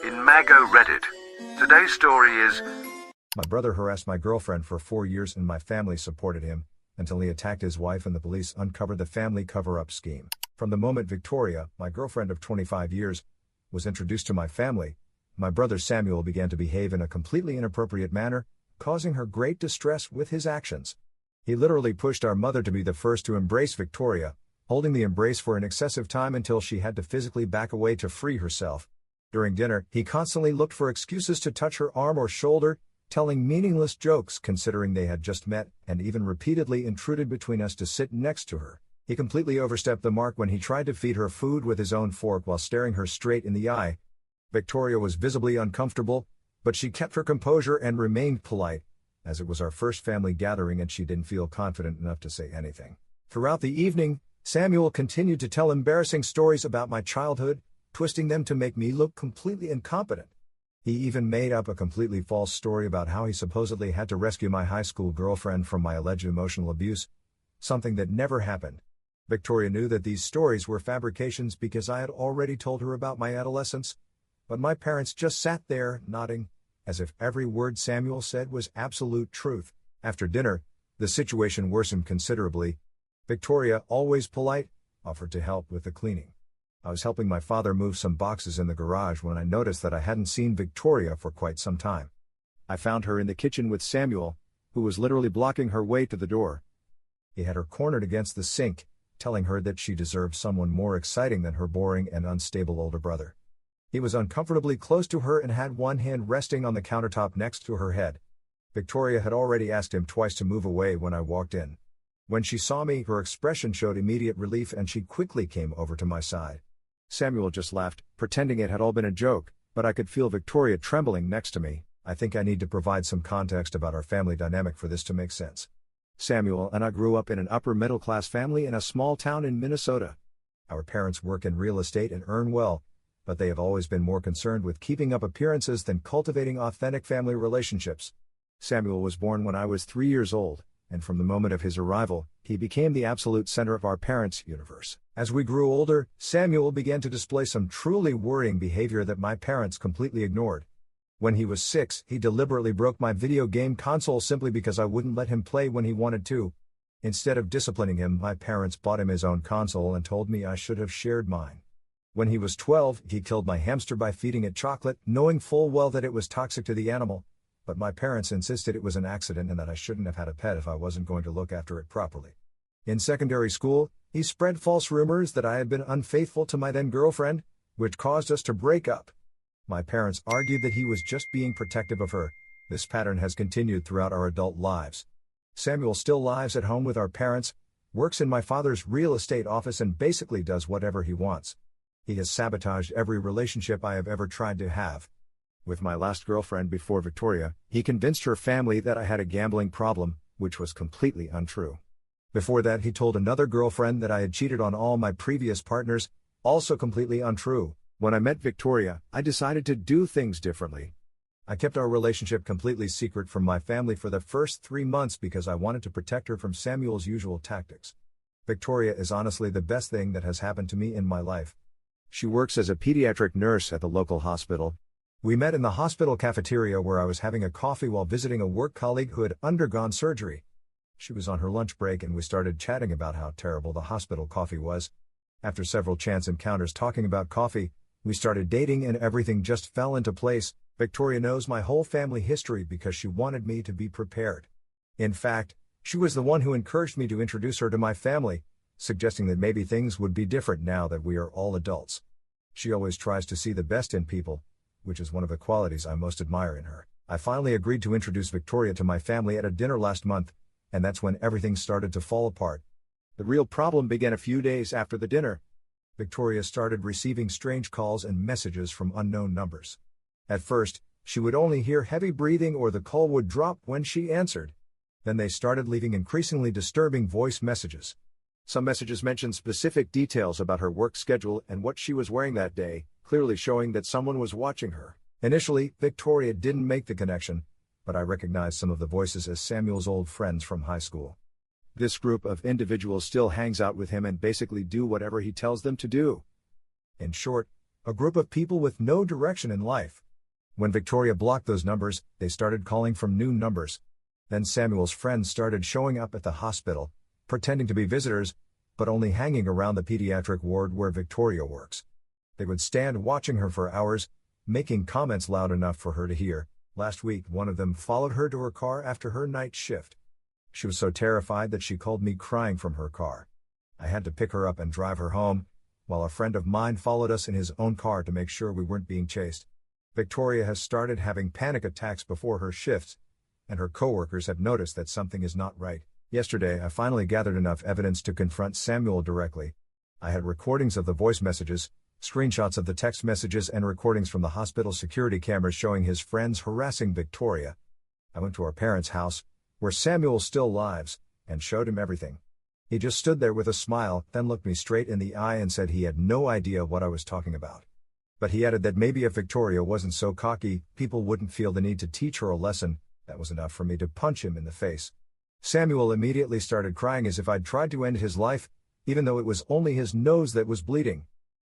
in Mago Reddit. Today's story is... My brother harassed my girlfriend for 4 years and my family supported him, until he attacked his wife and the police uncovered the family cover-up scheme. From the moment Victoria, my girlfriend of 25 years, was introduced to my family, my brother Samuel began to behave in a completely inappropriate manner, causing her great distress with his actions. He literally pushed our mother to be the first to embrace Victoria, holding the embrace for an excessive time until she had to physically back away to free herself. During dinner, he constantly looked for excuses to touch her arm or shoulder, telling meaningless jokes considering they had just met, and even repeatedly intruded between us to sit next to her. He completely overstepped the mark when he tried to feed her food with his own fork while staring her straight in the eye. Victoria was visibly uncomfortable, but she kept her composure and remained polite, as it was our first family gathering and she didn't feel confident enough to say anything. Throughout the evening, Samuel continued to tell embarrassing stories about my childhood, twisting them to make me look completely incompetent. He even made up a completely false story about how he supposedly had to rescue my high school girlfriend from my alleged emotional abuse, something that never happened. Victoria knew that these stories were fabrications because I had already told her about my adolescence, but my parents just sat there, nodding, as if every word Samuel said was absolute truth. After dinner, the situation worsened considerably. Victoria, always polite, offered to help with the cleaning. I was helping my father move some boxes in the garage when I noticed that I hadn't seen Victoria for quite some time. I found her in the kitchen with Samuel, who was literally blocking her way to the door. He had her cornered against the sink, telling her that she deserved someone more exciting than her boring and unstable older brother. He was uncomfortably close to her and had one hand resting on the countertop next to her head. Victoria had already asked him twice to move away when I walked in. When she saw me, her expression showed immediate relief and she quickly came over to my side. Samuel just laughed, pretending it had all been a joke, but I could feel Victoria trembling next to me. I think I need to provide some context about our family dynamic for this to make sense. Samuel and I grew up in an upper-middle-class family in a small town in Minnesota. Our parents work in real estate and earn well, but they have always been more concerned with keeping up appearances than cultivating authentic family relationships. Samuel was born when I was 3 years old, and from the moment of his arrival, he became the absolute center of our parents' universe. As we grew older, Samuel began to display some truly worrying behavior that my parents completely ignored. When he was 6, he deliberately broke my video game console simply because I wouldn't let him play when he wanted to. Instead of disciplining him, my parents bought him his own console and told me I should have shared mine. When he was 12, he killed my hamster by feeding it chocolate, knowing full well that it was toxic to the animal, but my parents insisted it was an accident and that I shouldn't have had a pet if I wasn't going to look after it properly. In secondary school, he spread false rumors that I had been unfaithful to my then-girlfriend, which caused us to break up. My parents argued that he was just being protective of her. This pattern has continued throughout our adult lives. Samuel still lives at home with our parents, works in my father's real estate office and basically does whatever he wants. He has sabotaged every relationship I have ever tried to have. With my last girlfriend before Victoria, he convinced her family that I had a gambling problem, which was completely untrue. Before that, he told another girlfriend that I had cheated on all my previous partners, also completely untrue. When I met Victoria, I decided to do things differently. I kept our relationship completely secret from my family for the first 3 months because I wanted to protect her from Samuel's usual tactics. Victoria is honestly the best thing that has happened to me in my life. She works as a pediatric nurse at the local hospital. We met in the hospital cafeteria where I was having a coffee while visiting a work colleague who had undergone surgery. She was on her lunch break and we started chatting about how terrible the hospital coffee was. After several chance encounters talking about coffee, we started dating and everything just fell into place. Victoria knows my whole family history because she wanted me to be prepared. In fact, she was the one who encouraged me to introduce her to my family, suggesting that maybe things would be different now that we are all adults. She always tries to see the best in people, which is one of the qualities I most admire in her. I finally agreed to introduce Victoria to my family at a dinner last month, and that's when everything started to fall apart. The real problem began a few days after the dinner. Victoria started receiving strange calls and messages from unknown numbers. At first, she would only hear heavy breathing or the call would drop when she answered. Then they started leaving increasingly disturbing voice messages. Some messages mentioned specific details about her work schedule and what she was wearing that day, clearly showing that someone was watching her. Initially, Victoria didn't make the connection, but I recognized some of the voices as Samuel's old friends from high school. This group of individuals still hangs out with him and basically do whatever he tells them to do. In short, A group of people with no direction in life. When Victoria blocked those numbers, they started calling from new numbers. Then Samuel's friends started showing up at the hospital, pretending to be visitors, but only hanging around the pediatric ward where Victoria works. They would stand watching her for hours, making comments loud enough for her to hear. Last week, one of them followed her to her car after her night shift. She was so terrified that she called me crying from her car. I had to pick her up and drive her home, while a friend of mine followed us in his own car to make sure we weren't being chased. Victoria has started having panic attacks before her shifts, and her coworkers have noticed that something is not right. Yesterday, I finally gathered enough evidence to confront Samuel directly. I had recordings of the voice messages, screenshots of the text messages, and recordings from the hospital security cameras showing his friends harassing Victoria. I went to our parents' house, where Samuel still lives, and showed him everything. He just stood there with a smile, then looked me straight in the eye and said he had no idea what I was talking about. But he added that maybe if Victoria wasn't so cocky, people wouldn't feel the need to teach her a lesson. That was enough for me to punch him in the face. Samuel immediately started crying as if I'd tried to end his life, even though it was only his nose that was bleeding.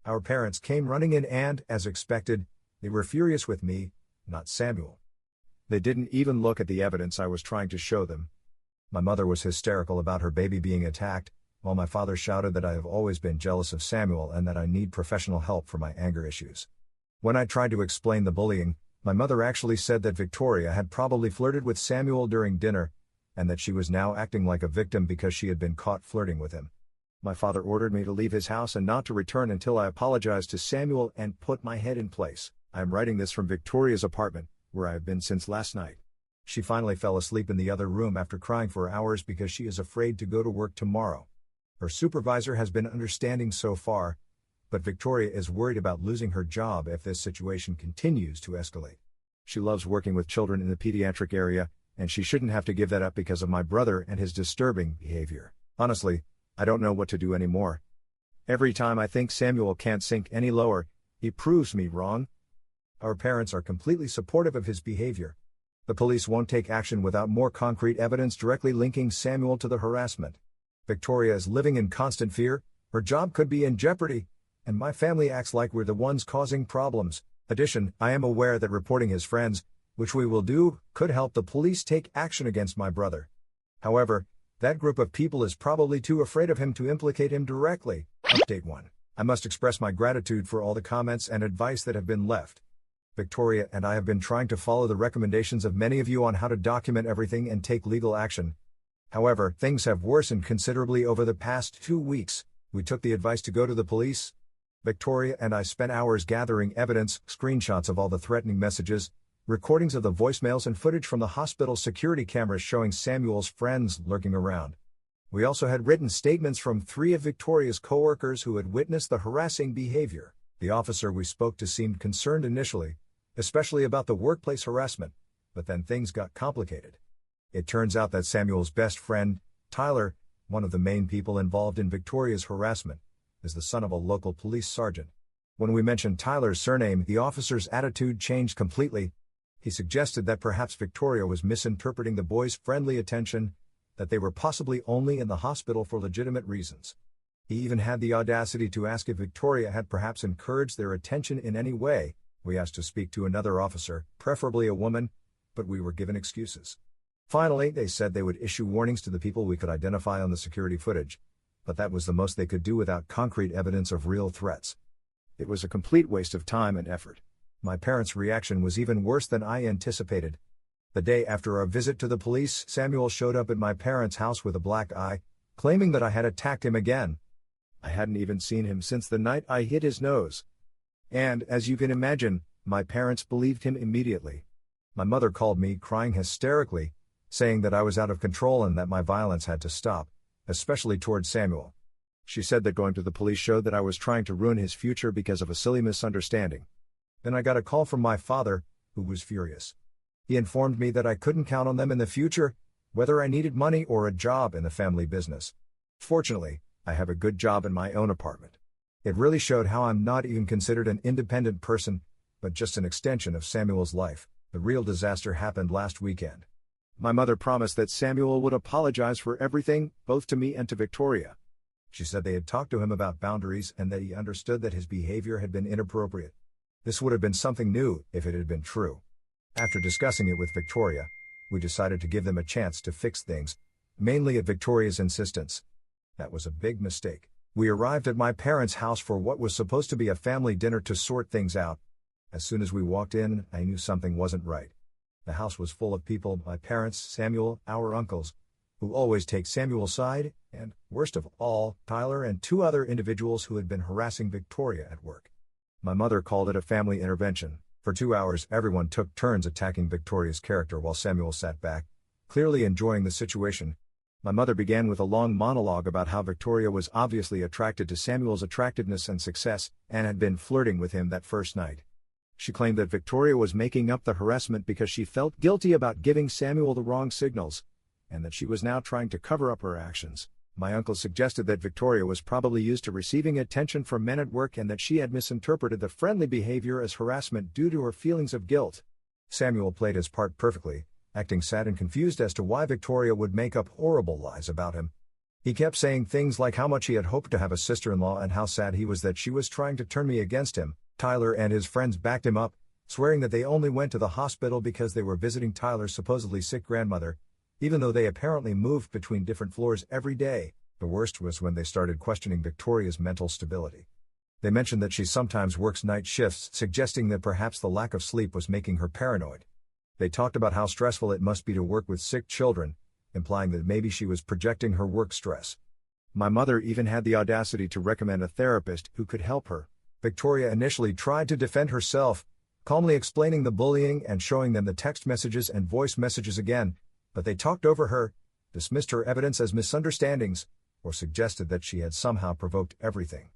Our parents came running in and, as expected, they were furious with me, not Samuel. They didn't even look at the evidence I was trying to show them. My mother was hysterical about her baby being attacked, while my father shouted that I have always been jealous of Samuel and that I need professional help for my anger issues. When I tried to explain the bullying, my mother actually said that Victoria had probably flirted with Samuel during dinner, and that she was now acting like a victim because she had been caught flirting with him. My father ordered me to leave his house and not to return until I apologized to Samuel and put my head in place. I am writing this from Victoria's apartment, where I have been since last night. She finally fell asleep in the other room after crying for hours because she is afraid to go to work tomorrow. Her supervisor has been understanding so far, but Victoria is worried about losing her job if this situation continues to escalate. She loves working with children in the pediatric area, and she shouldn't have to give that up because of my brother and his disturbing behavior. Honestly, I don't know what to do anymore. Every time I think Samuel can't sink any lower, he proves me wrong. Our parents are completely supportive of his behavior. The police won't take action without more concrete evidence directly linking Samuel to the harassment. Victoria is living in constant fear, her job could be in jeopardy, and my family acts like we're the ones causing problems. Addition, I am aware that reporting his friends, which we will do, could help the police take action against my brother. However, that group of people is probably too afraid of him to implicate him directly. Update 1. I must express my gratitude for all the comments and advice that have been left. Victoria and I have been trying to follow the recommendations of many of you on how to document everything and take legal action. However, things have worsened considerably over the past 2 weeks. We took the advice to go to the police. Victoria and I spent hours gathering evidence, screenshots of all the threatening messages, recordings of the voicemails, and footage from the hospital security cameras showing Samuel's friends lurking around. We also had written statements from 3 of Victoria's coworkers who had witnessed the harassing behavior. The officer we spoke to seemed concerned initially, especially about the workplace harassment, but then things got complicated. It turns out that Samuel's best friend, Tyler, one of the main people involved in Victoria's harassment, is the son of a local police sergeant. When we mentioned Tyler's surname, the officer's attitude changed completely. He suggested that perhaps Victoria was misinterpreting the boys' friendly attention, that they were possibly only in the hospital for legitimate reasons. He even had the audacity to ask if Victoria had perhaps encouraged their attention in any way. We asked to speak to another officer, preferably a woman, but we were given excuses. Finally, they said they would issue warnings to the people we could identify on the security footage, but that was the most they could do without concrete evidence of real threats. It was a complete waste of time and effort. My parents' reaction was even worse than I anticipated. The day after our visit to the police, Samuel showed up at my parents' house with a black eye, claiming that I had attacked him again. I hadn't even seen him since the night I hit his nose. And, as you can imagine, my parents believed him immediately. My mother called me crying hysterically, saying that I was out of control and that my violence had to stop, especially towards Samuel. She said that going to the police showed that I was trying to ruin his future because of a silly misunderstanding. Then I got a call from my father, who was furious. He informed me that I couldn't count on them in the future, whether I needed money or a job in the family business. Fortunately, I have a good job in my own apartment. It really showed how I'm not even considered an independent person, but just an extension of Samuel's life. The real disaster happened last weekend. My mother promised that Samuel would apologize for everything, both to me and to Victoria. She said they had talked to him about boundaries and that he understood that his behavior had been inappropriate. This would have been something new if it had been true. After discussing it with Victoria, we decided to give them a chance to fix things, mainly at Victoria's insistence. That was a big mistake. We arrived at my parents' house for what was supposed to be a family dinner to sort things out. As soon as we walked in, I knew something wasn't right. The house was full of people, my parents, Samuel, our uncles, who always take Samuel's side, and, worst of all, Tyler and two other individuals who had been harassing Victoria at work. My mother called it a family intervention. For 2 hours, everyone took turns attacking Victoria's character while Samuel sat back, clearly enjoying the situation. My mother began with a long monologue about how Victoria was obviously attracted to Samuel's attractiveness and success, and had been flirting with him that first night. She claimed that Victoria was making up the harassment because she felt guilty about giving Samuel the wrong signals, and that she was now trying to cover up her actions. My uncle suggested that Victoria was probably used to receiving attention from men at work and that she had misinterpreted the friendly behavior as harassment due to her feelings of guilt. Samuel played his part perfectly, acting sad and confused as to why Victoria would make up horrible lies about him. He kept saying things like how much he had hoped to have a sister-in-law and how sad he was that she was trying to turn me against him. Tyler and his friends backed him up, swearing that they only went to the hospital because they were visiting Tyler's supposedly sick grandmother, even though they apparently moved between different floors every day. The worst was when they started questioning Victoria's mental stability. They mentioned that she sometimes works night shifts, suggesting that perhaps the lack of sleep was making her paranoid. They talked about how stressful it must be to work with sick children, implying that maybe she was projecting her work stress. My mother even had the audacity to recommend a therapist who could help her. Victoria initially tried to defend herself, calmly explaining the bullying and showing them the text messages and voice messages again, but they talked over her, dismissed her evidence as misunderstandings, or suggested that she had somehow provoked everything.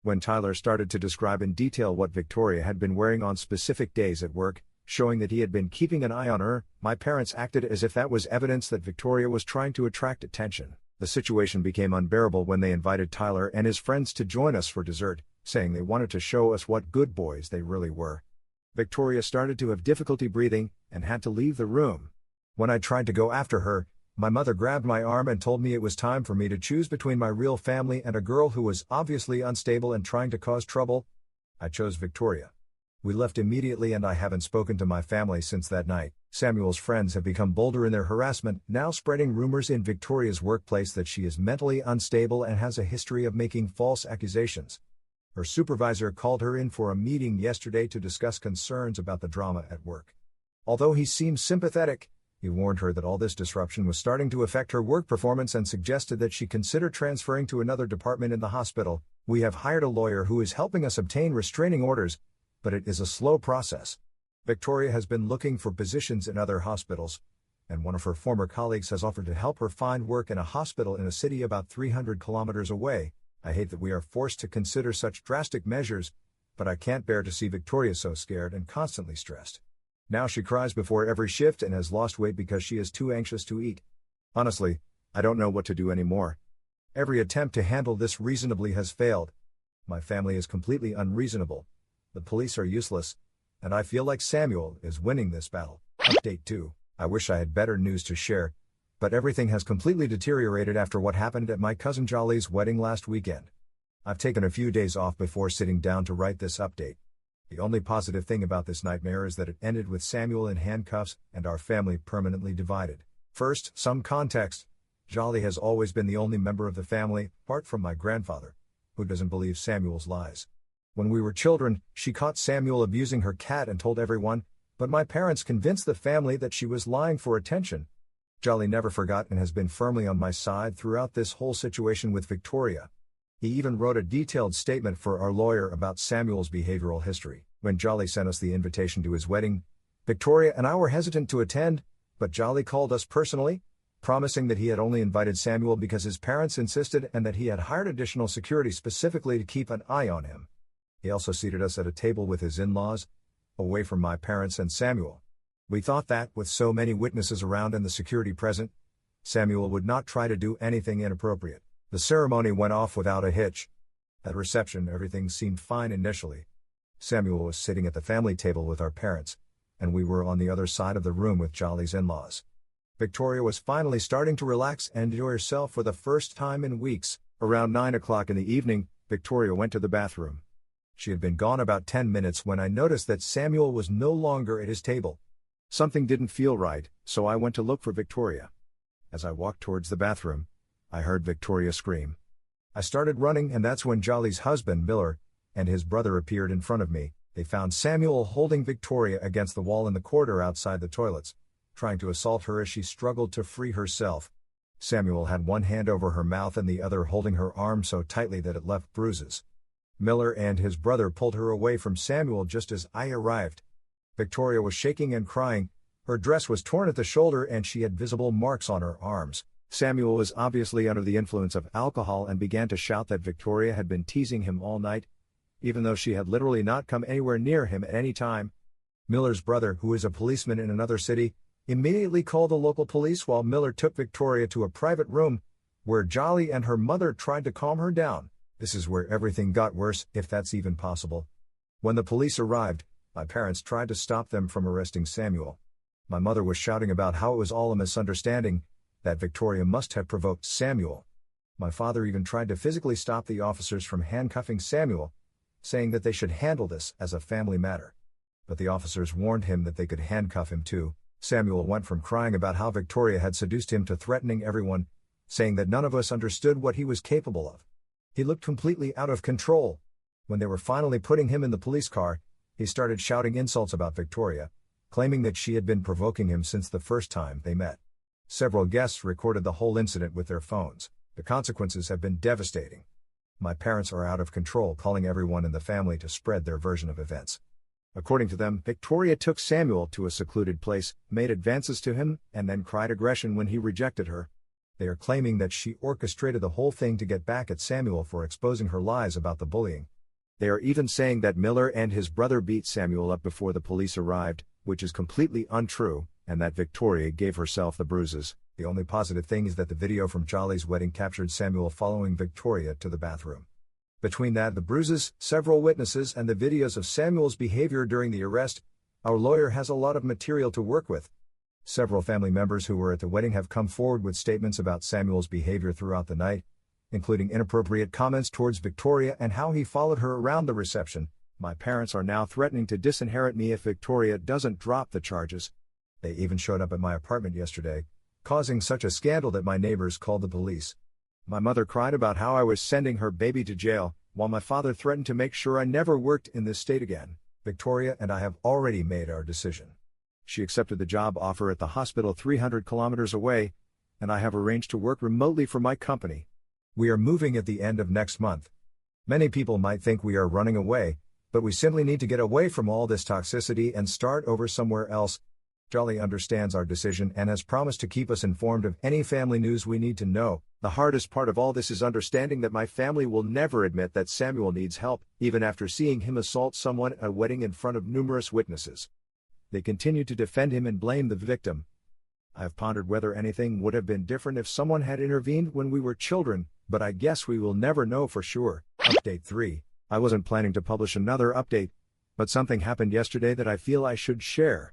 When Tyler started to describe in detail what Victoria had been wearing on specific days at work, showing that he had been keeping an eye on her, my parents acted as if that was evidence that Victoria was trying to attract attention. The situation became unbearable when they invited Tyler and his friends to join us for dessert, saying they wanted to show us what good boys they really were. Victoria started to have difficulty breathing and had to leave the room. When I tried to go after her, my mother grabbed my arm and told me it was time for me to choose between my real family and a girl who was obviously unstable and trying to cause trouble. I chose Victoria. We left immediately and I haven't spoken to my family since that night. Samuel's friends have become bolder in their harassment, now spreading rumors in Victoria's workplace that she is mentally unstable and has a history of making false accusations. Her supervisor called her in for a meeting yesterday to discuss concerns about the drama at work. Although he seemed sympathetic, he warned her that all this disruption was starting to affect her work performance and suggested that she consider transferring to another department in the hospital. We have hired a lawyer who is helping us obtain restraining orders, but it is a slow process. Victoria has been looking for positions in other hospitals, and one of her former colleagues has offered to help her find work in a hospital in a city about 300 kilometers away. I hate that we are forced to consider such drastic measures, but I can't bear to see Victoria so scared and constantly stressed. Now she cries before every shift and has lost weight because she is too anxious to eat. Honestly, I don't know what to do anymore. Every attempt to handle this reasonably has failed. My family is completely unreasonable. The police are useless, and I feel like Samuel is winning this battle. Update 2. I wish I had better news to share, but everything has completely deteriorated after what happened at my cousin Jolly's wedding last weekend. I've taken a few days off before sitting down to write this update. The only positive thing about this nightmare is that it ended with Samuel in handcuffs and our family permanently divided. First, some context. Jolly has always been the only member of the family, apart from my grandfather, who doesn't believe Samuel's lies. When we were children, she caught Samuel abusing her cat and told everyone, but my parents convinced the family that she was lying for attention. Jolly never forgot and has been firmly on my side throughout this whole situation with Victoria. He even wrote a detailed statement for our lawyer about Samuel's behavioral history. When Jolly sent us the invitation to his wedding, Victoria and I were hesitant to attend, but Jolly called us personally, promising that he had only invited Samuel because his parents insisted and that he had hired additional security specifically to keep an eye on him. He also seated us at a table with his in-laws, away from my parents and Samuel. We thought that, with so many witnesses around and the security present, Samuel would not try to do anything inappropriate. The ceremony went off without a hitch. At reception, everything seemed fine initially. Samuel was sitting at the family table with our parents, and we were on the other side of the room with Jolly's in-laws. Victoria was finally starting to relax and enjoy herself for the first time in weeks. Around 9 o'clock in the evening, Victoria went to the bathroom. She had been gone about 10 minutes when I noticed that Samuel was no longer at his table. Something didn't feel right, so I went to look for Victoria. As I walked towards the bathroom, I heard Victoria scream. I started running, and that's when Jolly's husband, Miller, and his brother appeared in front of me. They found Samuel holding Victoria against the wall in the corridor outside the toilets, trying to assault her as she struggled to free herself. Samuel had one hand over her mouth and the other holding her arm so tightly that it left bruises. Miller and his brother pulled her away from Samuel just as I arrived. Victoria was shaking and crying. Her dress was torn at the shoulder and she had visible marks on her arms. Samuel was obviously under the influence of alcohol and began to shout that Victoria had been teasing him all night, even though she had literally not come anywhere near him at any time. Miller's brother, who is a policeman in another city, immediately called the local police while Miller took Victoria to a private room, where Jolly and her mother tried to calm her down. This is where everything got worse, if that's even possible. When the police arrived, my parents tried to stop them from arresting Samuel. My mother was shouting about how it was all a misunderstanding, that Victoria must have provoked Samuel. My father even tried to physically stop the officers from handcuffing Samuel, saying that they should handle this as a family matter. But the officers warned him that they could handcuff him too. Samuel went from crying about how Victoria had seduced him to threatening everyone, saying that none of us understood what he was capable of. He looked completely out of control. When they were finally putting him in the police car, he started shouting insults about Victoria, claiming that she had been provoking him since the first time they met. Several guests recorded the whole incident with their phones. The consequences have been devastating. My parents are out of control, calling everyone in the family to spread their version of events. According to them, Victoria took Samuel to a secluded place, made advances to him, and then cried aggression when he rejected her. They are claiming that she orchestrated the whole thing to get back at Samuel for exposing her lies about the bullying. They are even saying that Miller and his brother beat Samuel up before the police arrived, which is completely untrue, and that Victoria gave herself the bruises. The only positive thing is that the video from Jolly's wedding captured Samuel following Victoria to the bathroom. Between that, the bruises, several witnesses, and the videos of Samuel's behavior during the arrest, our lawyer has a lot of material to work with. Several family members who were at the wedding have come forward with statements about Samuel's behavior throughout the night, including inappropriate comments towards Victoria and how he followed her around the reception. My parents are now threatening to disinherit me if Victoria doesn't drop the charges. They even showed up at my apartment yesterday, causing such a scandal that my neighbors called the police. My mother cried about how I was sending her baby to jail, while my father threatened to make sure I never worked in this state again. Victoria and I have already made our decision. She accepted the job offer at the hospital 300 kilometers away, and I have arranged to work remotely for my company. We are moving at the end of next month. Many people might think we are running away, but we simply need to get away from all this toxicity and start over somewhere else. Jolly understands our decision and has promised to keep us informed of any family news we need to know. The hardest part of all this is understanding that my family will never admit that Samuel needs help, even after seeing him assault someone at a wedding in front of numerous witnesses. They continue to defend him and blame the victim. I have pondered whether anything would have been different if someone had intervened when we were children, but I guess we will never know for sure. Update 3. I wasn't planning to publish another update, but something happened yesterday that I feel I should share.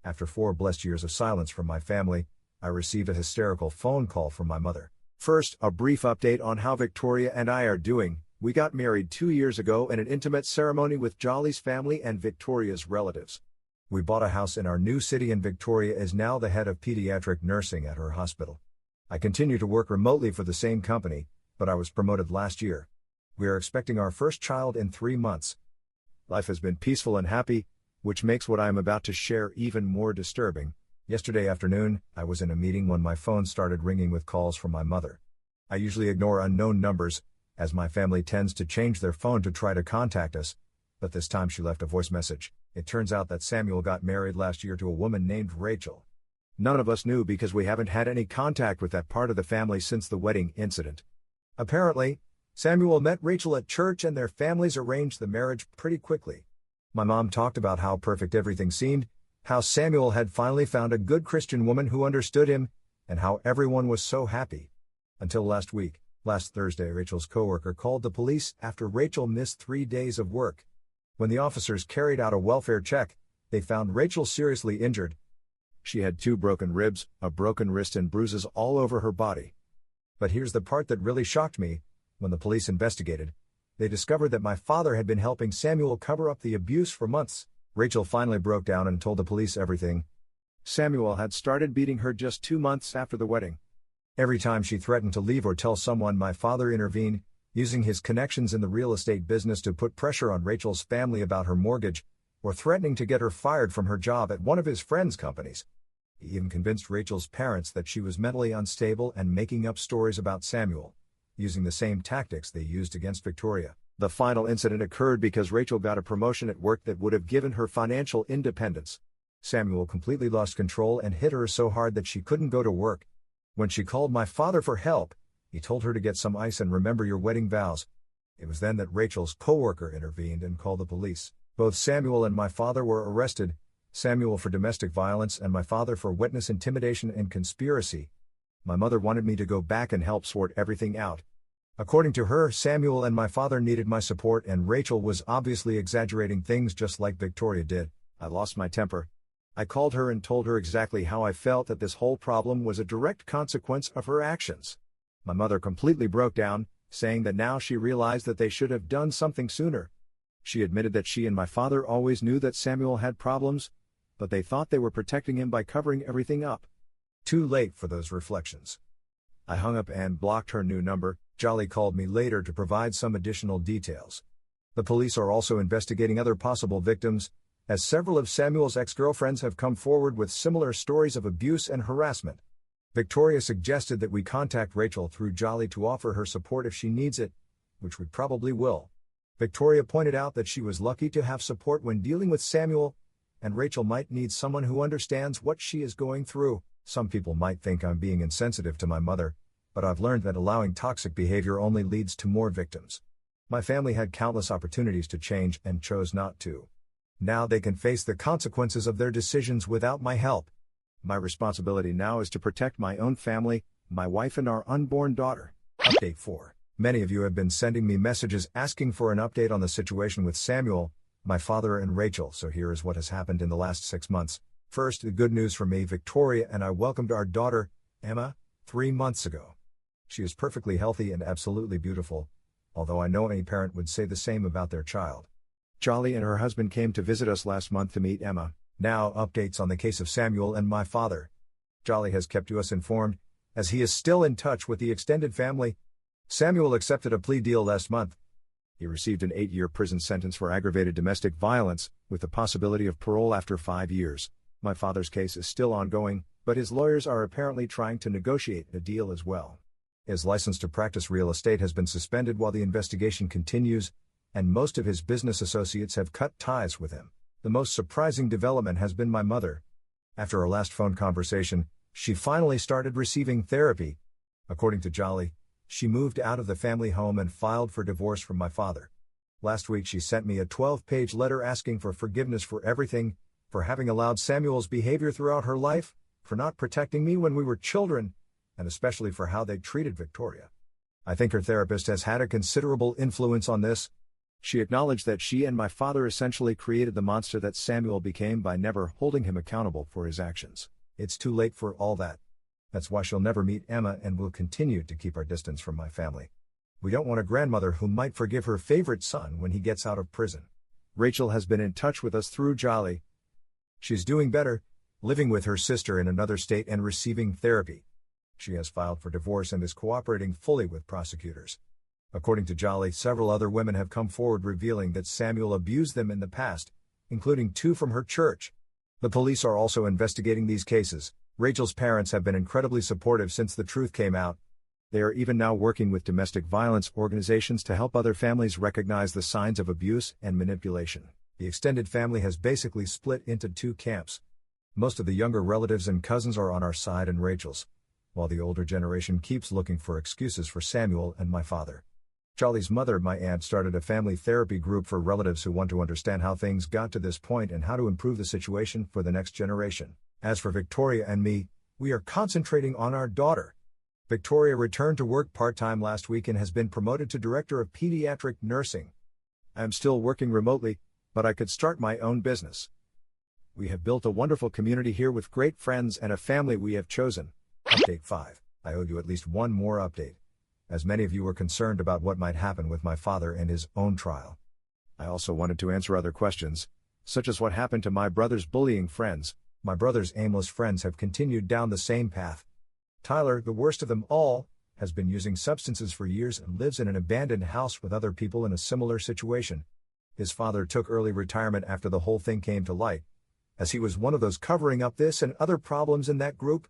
After 4 blessed years of silence from my family, I received a hysterical phone call from my mother. First, a brief update on how Victoria and I are doing. We got married 2 years ago in an intimate ceremony with Jolly's family and Victoria's relatives. We bought a house in our new city and Victoria is now the head of pediatric nursing at her hospital. I continue to work remotely for the same company, but I was promoted last year. We are expecting our first child in 3 months. Life has been peaceful and happy, which makes what I am about to share even more disturbing. Yesterday afternoon, I was in a meeting when my phone started ringing with calls from my mother. I usually ignore unknown numbers, as my family tends to change their phone to try to contact us, but this time she left a voice message. It turns out that Samuel got married last year to a woman named Rachel. None of us knew because we haven't had any contact with that part of the family since the wedding incident. Apparently, Samuel met Rachel at church and their families arranged the marriage pretty quickly. My mom talked about how perfect everything seemed, how Samuel had finally found a good Christian woman who understood him, and how everyone was so happy. Until last week, last Thursday, Rachel's coworker called the police after Rachel missed 3 days of work. When the officers carried out a welfare check, they found Rachel seriously injured. She had 2 broken ribs, a broken wrist and bruises all over her body. But here's the part that really shocked me. When the police investigated, they discovered that my father had been helping Samuel cover up the abuse for months. Rachel finally broke down and told the police everything. Samuel had started beating her just 2 months after the wedding. Every time she threatened to leave or tell someone, my father intervened, using his connections in the real estate business to put pressure on Rachel's family about her mortgage, or threatening to get her fired from her job at one of his friends' companies. He even convinced Rachel's parents that she was mentally unstable and making up stories about Samuel, using the same tactics they used against Victoria. The final incident occurred because Rachel got a promotion at work that would have given her financial independence. Samuel completely lost control and hit her so hard that she couldn't go to work. When she called my father for help, he told her to get some ice and remember your wedding vows. It was then that Rachel's co-worker intervened and called the police. Both Samuel and my father were arrested, Samuel for domestic violence and my father for witness intimidation and conspiracy. My mother wanted me to go back and help sort everything out. According to her, Samuel and my father needed my support and Rachel was obviously exaggerating things just like Victoria did. I lost my temper. I called her and told her exactly how I felt, that this whole problem was a direct consequence of her actions. My mother completely broke down, saying that now she realized that they should have done something sooner. She admitted that she and my father always knew that Samuel had problems, but they thought they were protecting him by covering everything up. Too late for those reflections. I hung up and blocked her new number. Jolly called me later to provide some additional details. The police are also investigating other possible victims, as several of Samuel's ex-girlfriends have come forward with similar stories of abuse and harassment. Victoria suggested that we contact Rachel through Jolly to offer her support if she needs it, which we probably will. Victoria pointed out that she was lucky to have support when dealing with Samuel, and Rachel might need someone who understands what she is going through. Some people might think I'm being insensitive to my mother, but I've learned that allowing toxic behavior only leads to more victims. My family had countless opportunities to change and chose not to. Now they can face the consequences of their decisions without my help. My responsibility now is to protect my own family, my wife and our unborn daughter. Update 4. Many of you have been sending me messages asking for an update on the situation with Samuel, my father and Rachel, so here is what has happened in the last 6 months. First, the good news for me: Victoria and I welcomed our daughter, Emma, 3 months ago. She is perfectly healthy and absolutely beautiful, although I know any parent would say the same about their child. Jolly and her husband came to visit us last month to meet Emma. Now, updates on the case of Samuel and my father. Jolly has kept us informed, as he is still in touch with the extended family. Samuel accepted a plea deal last month. He received an 8-year prison sentence for aggravated domestic violence, with the possibility of parole after 5 years. My father's case is still ongoing, but his lawyers are apparently trying to negotiate a deal as well. His license to practice real estate has been suspended while the investigation continues, and most of his business associates have cut ties with him. The most surprising development has been my mother. After our last phone conversation, she finally started receiving therapy. According to Jolly, she moved out of the family home and filed for divorce from my father. Last week she sent me a 12-page letter asking for forgiveness for everything, for having allowed Samuel's behavior throughout her life, for not protecting me when we were children, and especially for how they treated Victoria. I think her therapist has had a considerable influence on this. She acknowledged that she and my father essentially created the monster that Samuel became by never holding him accountable for his actions. It's too late for all that. That's why she'll never meet Emma and will continue to keep our distance from my family. We don't want a grandmother who might forgive her favorite son when he gets out of prison. Rachel has been in touch with us through Jolly. She's doing better, living with her sister in another state and receiving therapy. She has filed for divorce and is cooperating fully with prosecutors. According to Jolly, several other women have come forward revealing that Samuel abused them in the past, including 2 from her church. The police are also investigating these cases. Rachel's parents have been incredibly supportive since the truth came out. They are even now working with domestic violence organizations to help other families recognize the signs of abuse and manipulation. The extended family has basically split into 2 camps. Most of the younger relatives and cousins are on our side and Rachel's, while the older generation keeps looking for excuses for Samuel and my father. Jolly's mother, my aunt, started a family therapy group for relatives who want to understand how things got to this point and how to improve the situation for the next generation. As for Victoria and me, we are concentrating on our daughter. Victoria returned to work part-time last week and has been promoted to Director of Pediatric Nursing. I am still working remotely, but I could start my own business. We have built a wonderful community here with great friends and a family we have chosen. Update 5. I owe you at least one more update. as many of you were concerned about what might happen with my father and his own trial. I also wanted to answer other questions, such as what happened to my brother's bullying friends. My brother's aimless friends have continued down the same path. Tyler, the worst of them all, has been using substances for years and lives in an abandoned house with other people in a similar situation. His father took early retirement after the whole thing came to light, as he was one of those covering up this and other problems in that group.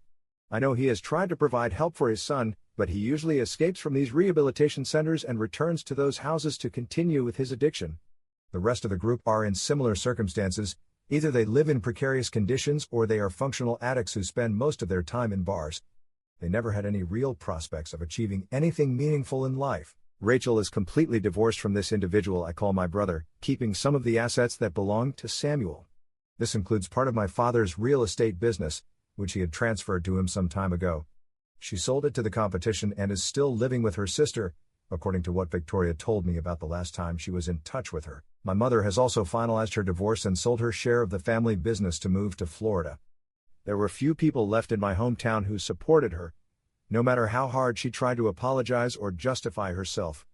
I know he has tried to provide help for his son, but he usually escapes from these rehabilitation centers and returns to those houses to continue with his addiction. The rest of the group are in similar circumstances. Either they live in precarious conditions or they are functional addicts who spend most of their time in bars. They never had any real prospects of achieving anything meaningful in life. Rachel is completely divorced from this individual I call my brother, keeping some of the assets that belong to Samuel. This includes part of my father's real estate business, which he had transferred to him some time ago. She sold it to the competition and is still living with her sister, according to what Victoria told me about the last time she was in touch with her. My mother has also finalized her divorce and sold her share of the family business to move to Florida. There were few people left in my hometown who supported her, no matter how hard she tried to apologize or justify herself.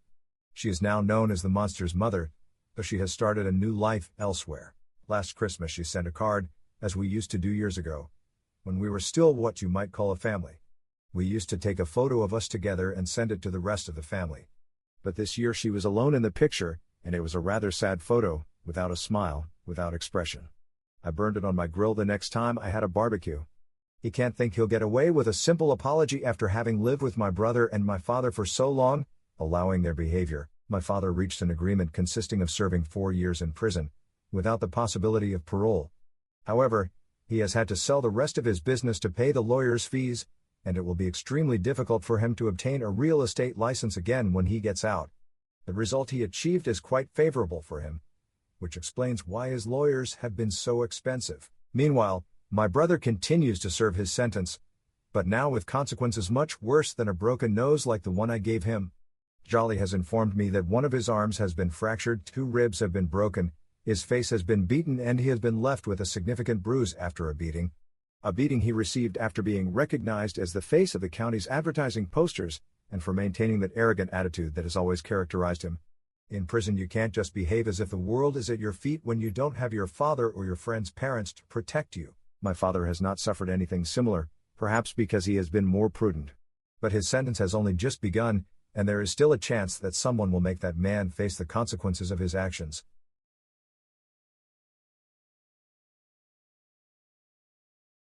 She is now known as the monster's mother, though she has started a new life elsewhere. Last Christmas she sent a card, as we used to do years ago, when we were still what you might call a family. We used to take a photo of us together and send it to the rest of the family. But this year she was alone in the picture, and it was a rather sad photo, without a smile, without expression. I burned it on my grill the next time I had a barbecue. He can't think he'll get away with a simple apology after having lived with my brother and my father for so long, allowing their behavior. My father reached an agreement consisting of serving 4 years in prison, without the possibility of parole. However, he has had to sell the rest of his business to pay the lawyer's fees, and it will be extremely difficult for him to obtain a real estate license again when he gets out. The result he achieved is quite favorable for him, which explains why his lawyers have been so expensive. Meanwhile, my brother continues to serve his sentence, but now with consequences much worse than a broken nose like the one I gave him. Jolly has informed me that one of his arms has been fractured, 2 ribs have been broken, his face has been beaten, and he has been left with a significant bruise after a beating. A beating he received after being recognized as the face of the county's advertising posters, and for maintaining that arrogant attitude that has always characterized him. In prison you can't just behave as if the world is at your feet when you don't have your father or your friend's parents to protect you. My father has not suffered anything similar, perhaps because he has been more prudent. But his sentence has only just begun, and there is still a chance that someone will make that man face the consequences of his actions.